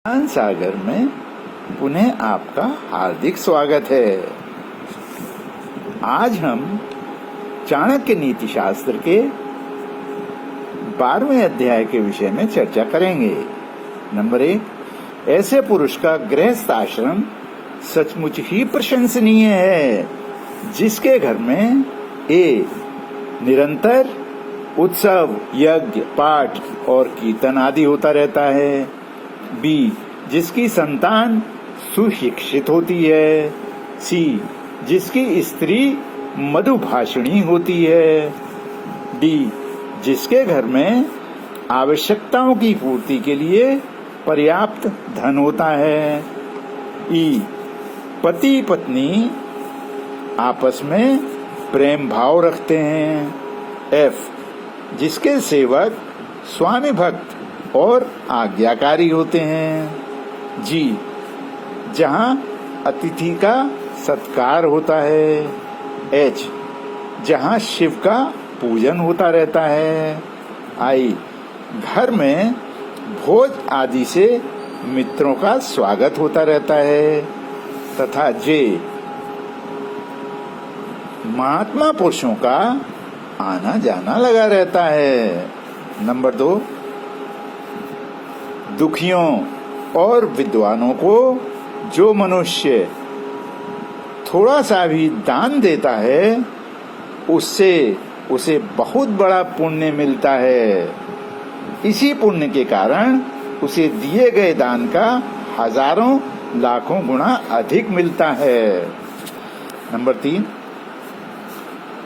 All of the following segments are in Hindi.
ज्ञान सागर में पुनः आपका हार्दिक स्वागत है। आज हम चाणक्य नीति शास्त्र के 12वें अध्याय के विषय में चर्चा करेंगे। नंबर 1, ऐसे पुरुष का गृहस्थ आश्रम सचमुच ही प्रशंसनीय है जिसके घर में निरंतर उत्सव, यज्ञ, पाठ और कीर्तन आदि होता रहता है। B, जिसकी संतान सुशिक्षित होती है। C, जिसकी स्त्री मधुभाषिणी होती है। D, जिसके घर में आवश्यकताओं की पूर्ति के लिए पर्याप्त धन होता है। E, पति पत्नी आपस में प्रेम भाव रखते हैं। F, जिसके सेवक स्वामी भक्त और आज्ञाकारी होते हैं। G, जहाँ अतिथि का सत्कार होता है। H, जहाँ शिव का पूजन होता रहता है। I, घर में भोज आदि से मित्रों का स्वागत होता रहता है। तथा J, महात्मा पुरुषों का आना जाना लगा रहता है। नंबर 2, दुखियों और विद्वानों को जो मनुष्य थोड़ा सा भी दान देता है उससे उसे बहुत बड़ा पुण्य मिलता है। इसी पुण्य के कारण उसे दिए गए दान का हजारों लाखों गुना अधिक मिलता है। नंबर 3,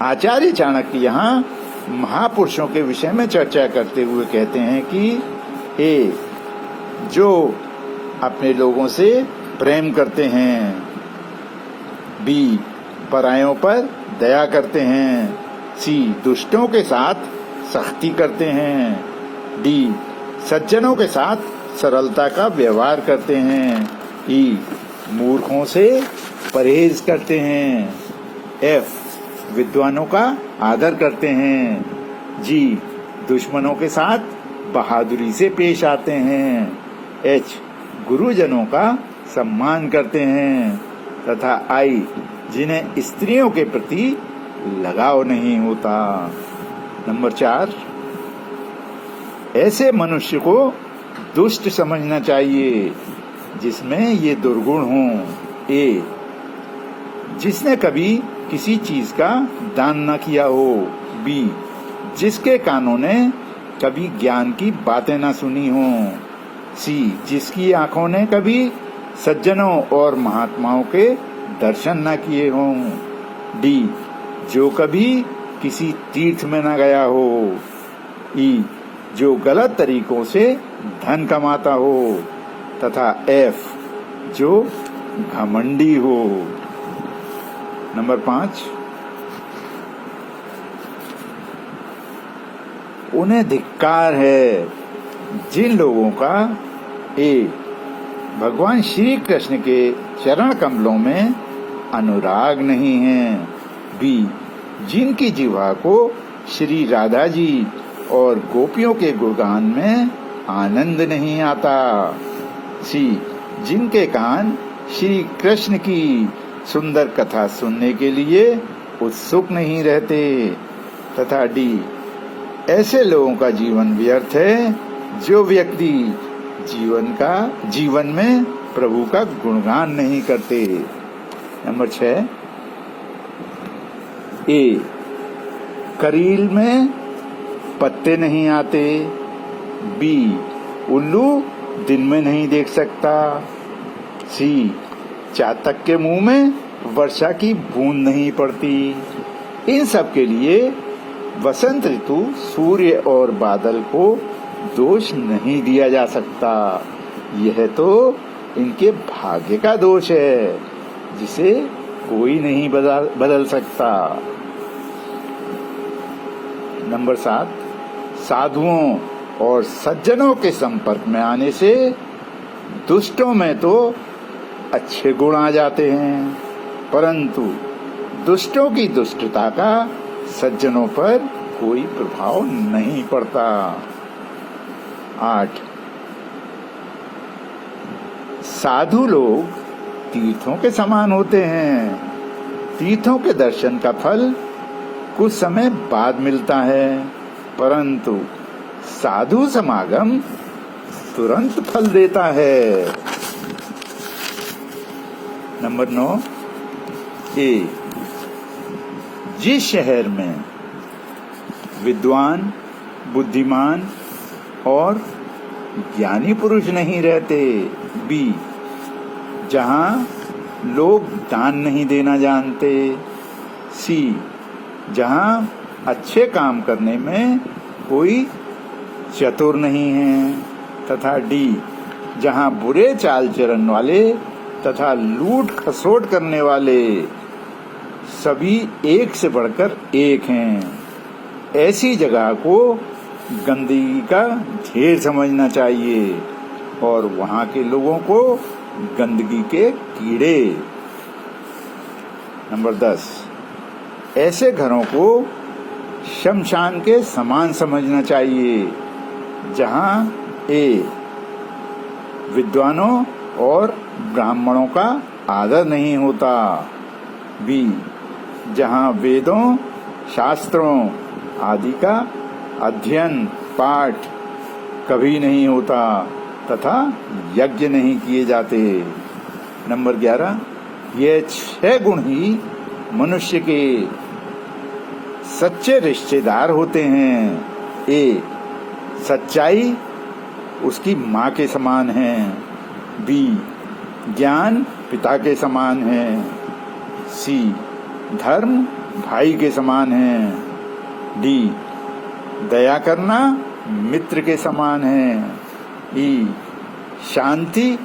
आचार्य चाणक्य यहाँ महापुरुषों के विषय में चर्चा करते हुए कहते हैं कि जो अपने लोगों से प्रेम करते हैं। B, परायों पर दया करते हैं। C, दुष्टों के साथ सख्ती करते हैं। D, सज्जनों के साथ सरलता का व्यवहार करते हैं। E, मूर्खों से परहेज करते हैं। F, विद्वानों का आदर करते हैं। G, दुश्मनों के साथ बहादुरी से पेश आते हैं। H, गुरुजनों का सम्मान करते हैं। तथा I, जिन्हें स्त्रियों के प्रति लगाव नहीं होता। नंबर 4, ऐसे मनुष्य को दुष्ट समझना चाहिए जिसमें ये दुर्गुण हों। A, जिसने कभी किसी चीज का दान न किया हो। B, जिसके कानों ने कभी ज्ञान की बातें न सुनी हों। C, जिसकी आंखों ने कभी सज्जनों और महात्माओं के दर्शन न किए हों। D, जो कभी किसी तीर्थ में न गया हो। E, जो गलत तरीकों से धन कमाता हो। तथा F, जो घमंडी हो। नंबर 5, उन्हें धिक्कार है जिन लोगों का भगवान श्री कृष्ण के चरण कमलों में अनुराग नहीं है। B, जिनकी जिह्वा को श्री राधा जी और गोपियों के गुणगान में आनंद नहीं आता। C, जिनके कान श्री कृष्ण की सुंदर कथा सुनने के लिए उत्सुक नहीं रहते। तथा D, ऐसे लोगों का जीवन व्यर्थ है जो व्यक्ति जीवन में प्रभु का गुणगान नहीं करते। नंबर 6, A, करील में पत्ते नहीं आते। B, उल्लू दिन में नहीं देख सकता। C, चातक के मुंह में वर्षा की बूंद नहीं पड़ती। इन सब के लिए वसंत ऋतु, सूर्य और बादल को दोष नहीं दिया जा सकता। यह तो इनके भाग्य का दोष है जिसे कोई नहीं बदल सकता। नंबर 7, साधुओं और सज्जनों के संपर्क में आने से दुष्टों में तो अच्छे गुण आ जाते हैं, परंतु दुष्टों की दुष्टता का सज्जनों पर कोई प्रभाव नहीं पड़ता। 8, साधु लोग तीर्थों के समान होते हैं। तीर्थों के दर्शन का फल कुछ समय बाद मिलता है, परंतु साधु समागम तुरंत फल देता है। नंबर 9 ए, जिस शहर में विद्वान, बुद्धिमान और ज्ञानी पुरुष नहीं रहते। बी, जहां लोग दान नहीं देना जानते। सी, जहां अच्छे काम करने में कोई चतुर नहीं है। तथा डी, जहां बुरे चाल चलन वाले तथा लूट खसोट करने वाले सभी एक से बढ़कर एक हैं। ऐसी जगह को गंदगी का ढेर समझना चाहिए और वहां के लोगों को गंदगी के कीड़े। नंबर 10, ऐसे घरों को शमशान के समान समझना चाहिए, जहां ए, विद्वानों और ब्राह्मणों का आदर नहीं होता। बी, जहां वेदों, शास्त्रों आदि का अध्ययन पाठ कभी नहीं होता तथा यज्ञ नहीं किए जाते। नंबर 11, ये 6 गुण ही मनुष्य के सच्चे रिश्तेदार होते हैं। ए, सच्चाई उसकी माँ के समान है। बी, ज्ञान पिता के समान है। सी, धर्म भाई के समान है। डी, दया करना मित्र के समान है। ई, शांति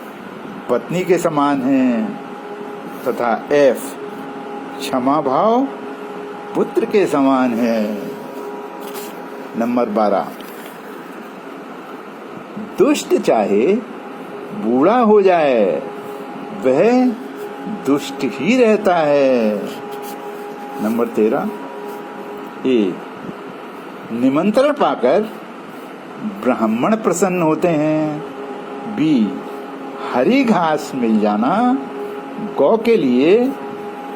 पत्नी के समान है। तथा एफ, क्षमा भाव पुत्र के समान है। नंबर 12, दुष्ट चाहे बूढ़ा हो जाए वह दुष्ट ही रहता है। नंबर 13, ए, निमंत्रण पाकर ब्राह्मण प्रसन्न होते हैं। बी, हरी घास मिल जाना गौ के लिए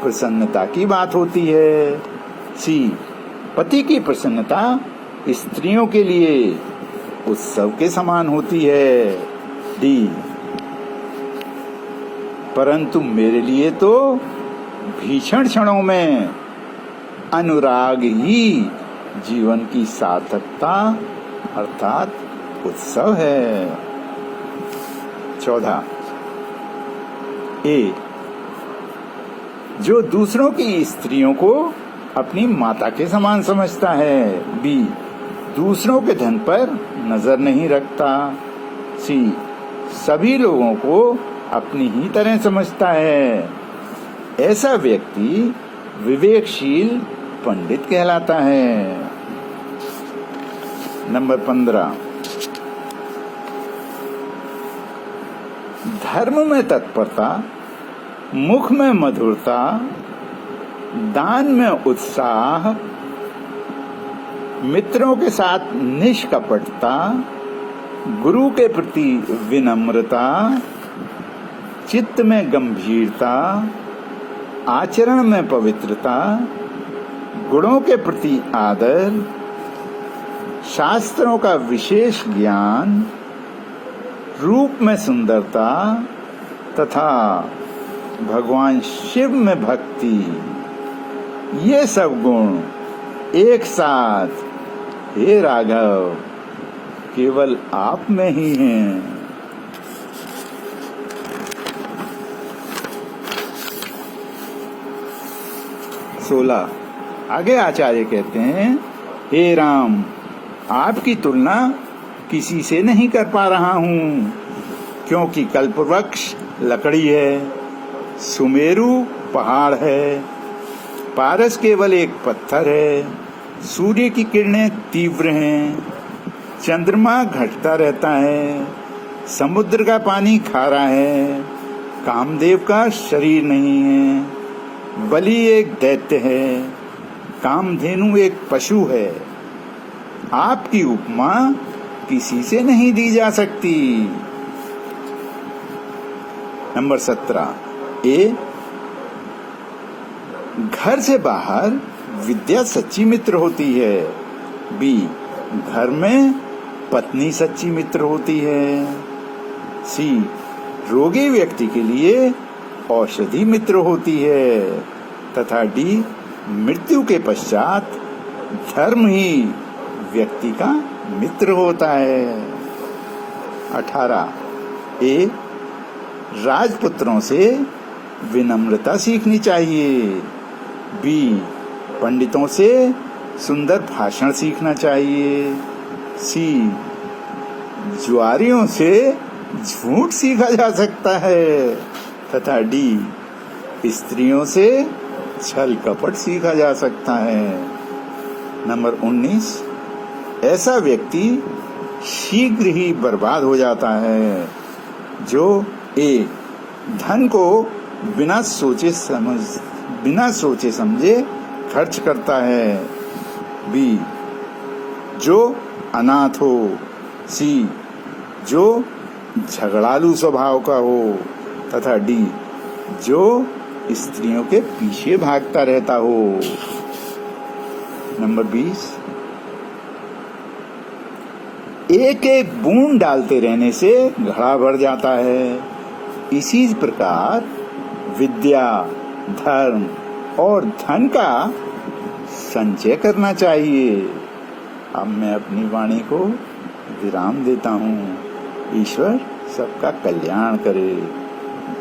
प्रसन्नता की बात होती है। सी, पति की प्रसन्नता स्त्रियों के लिए उत्सव के समान होती है। डी, परंतु मेरे लिए तो भीषण क्षणों में अनुराग ही जीवन की सार्थकता अर्थात उत्सव है। 14, ए, जो दूसरों की स्त्रियों को अपनी माता के समान समझता है। बी, दूसरों के धन पर नजर नहीं रखता। सी, सभी लोगों को अपनी ही तरह समझता है। ऐसा व्यक्ति विवेकशील पंडित कहलाता है। नंबर 15, धर्म में तत्परता, मुख में मधुरता, दान में उत्साह, मित्रों के साथ निष्कपटता, गुरु के प्रति विनम्रता, चित्त में गंभीरता, आचरण में पवित्रता, गुणों के प्रति आदर, शास्त्रों का विशेष ज्ञान, रूप में सुंदरता तथा भगवान शिव में भक्ति, ये सब गुण एक साथ हे राघव केवल आप में ही हैं। सोलह, आगे आचार्य कहते हैं, हे राम, आपकी तुलना किसी से नहीं कर पा रहा हूँ, क्योंकि कल्पवृक्ष लकड़ी है, सुमेरु पहाड़ है, पारस केवल एक पत्थर है, सूर्य की किरणें तीव्र हैं, चंद्रमा घटता रहता है, समुद्र का पानी खारा है, कामदेव का शरीर नहीं है, बलि एक दैत्य है, कामधेनु एक पशु है। आपकी उपमा किसी से नहीं दी जा सकती। नंबर 17 ए, घर से बाहर विद्या सच्ची मित्र होती है। बी, घर में पत्नी सच्ची मित्र होती है। सी, रोगी व्यक्ति के लिए औषधि मित्र होती है। तथा डी, मृत्यु के पश्चात धर्म ही व्यक्ति का मित्र होता है। 18 ए, राजपुत्रों से विनम्रता सीखनी चाहिए। बी, पंडितों से सुंदर भाषण सीखना चाहिए। सी, जुआरियों से झूठ सीखा जा सकता है। तथा डी, स्त्रियों से छल कपट सीखा जा सकता है। नंबर 19 ऐसा व्यक्ति शीघ्र ही बर्बाद हो जाता है जो ए, धन को बिना सोचे समझे खर्च करता है। बी, जो अनाथ हो। सी, जो झगड़ालू स्वभाव का हो। तथा डी, जो स्त्रियों के पीछे भागता रहता हो। नंबर 20 एक एक बूंद डालते रहने से घड़ा भर जाता है। इसी प्रकार विद्या, धर्म और धन का संचय करना चाहिए। अब मैं अपनी वाणी को विराम देता हूँ। ईश्वर सबका कल्याण करे।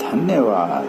धन्यवाद।